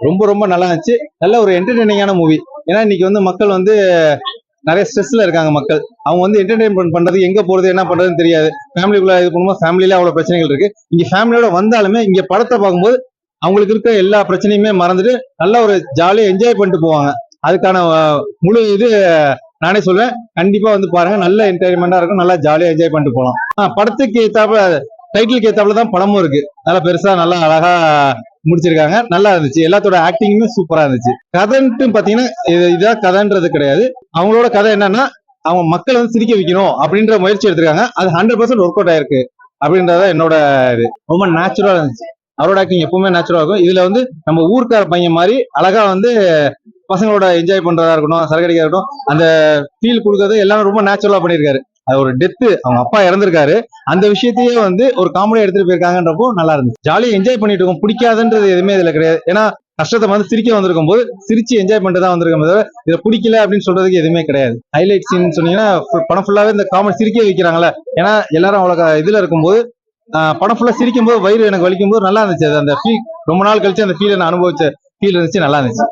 ரொம்ப ரொம்ப நல்லா இருந்துச்சு. நல்ல ஒரு என்டர்டெய்னிங்கான மூவி. ஏன்னா இன்னைக்கு வந்து மக்கள் வந்து நிறைய ஸ்ட்ரெஸ்ல இருக்காங்க மக்கள். அவங்க வந்து என்டர்டெயின்மெண்ட் பண்றது எங்க போறது என்ன பண்றதுன்னு தெரியாது. ஃபேமிலிக்குள்ள இது பண்ணும்போது ஃபேமிலியில அவ்வளவு பிரச்சனைகள் இருக்கு. இங்க ஃபேமிலியோட வந்தாலுமே இங்க படத்தை பார்க்கும்போது அவங்களுக்கு இருக்க எல்லா பிரச்சனையுமே மறந்துட்டு நல்ல ஒரு ஜாலியா என்ஜாய் பண்ணிட்டு போவாங்க. அதுக்கான முழு இது நானே சொல்வேன். கண்டிப்பா வந்து பாருங்க, நல்ல என்டர்டைன்மெண்டா இருக்கும், நல்லா ஜாலியா என்ஜாய் பண்ணிட்டு போகலாம். படத்துக்கு ஏத்தாப்புல டைட்டிலுக்கு ஏத்தாப்புல தான் படமும் இருக்கு. நல்லா பெருசா நல்லா அழகா முடிச்சிருக்காங்க. நல்லா இருந்துச்சு. எல்லாத்தோட ஆக்டிங்குமே சூப்பரா இருந்துச்சு. கதைன்ட்டு பாத்தீங்கன்னா இதான் கதைன்றது கிடையாது. அவங்களோட கதை என்னன்னா, அவங்க மக்களை வந்து சிரிக்க வைக்கணும் அப்படின்ற முயற்சி எடுத்திருக்காங்க. அது 100% ஒர்க் அவுட் ஆயிருக்கு அப்படின்றத என்னோட இது. ரொம்ப நேச்சுரலா இருந்துச்சு. அவரோட ஆக்டிங் எப்பவுமே நேச்சுரலா இருக்கும். இதுல வந்து நம்ம ஊர்க்கார பையன் மாதிரி அழகா வந்து பசங்களோட என்ஜாய் பண்றதா இருக்கட்டும், சரக்கடிக்கா இருக்கட்டும், அந்த ஃபீல் கொடுக்கறது எல்லாமே ரொம்ப நேச்சுரலா பண்ணியிருக்காரு. அது ஒரு டெத்து, அவங்க அப்பா இறந்திருக்காரு, அந்த விஷயத்தையே வந்து ஒரு காமெடியா எடுத்துட்டு போயிருக்காங்கன்றப்போ நல்லா இருந்துச்சு. ஜாலியா என்ஜாய் பண்ணிட்டு இருக்கோம். பிடிக்காதுன்றது எதுவுமே இதுல கிடையாது. ஏன்னா கஷ்டத்தை வந்து சிரிக்க வந்திருக்கும் போது சிரிச்சு என்ஜாய் பண்ணிட்டு தான் வந்திருக்கோம். தவிர இதை பிடிக்கல அப்படின்னு சொல்றதுக்கு எதுவுமே கிடையாது. ஹைலைட் சீன் சொன்னீங்கன்னா படம் ஃபுல்லாவே இந்த காமெடி சிரிக்க வைக்கிறாங்களே. ஏன்னா எல்லாரும் அவ்வளவு இதுல இருக்கும்போது படம் ஃபுல்லா சிரிக்கும் போது வயிறு எனக்கு வலிக்கும் போது நல்லா இருந்துச்சு. அது அந்த ஃபீல் ரொம்ப நாள் கழிச்சு அந்த ஃபீல் நான் அனுபவிச்ச ஃபீல் இருந்துச்சு. நல்லா இருந்துச்சு.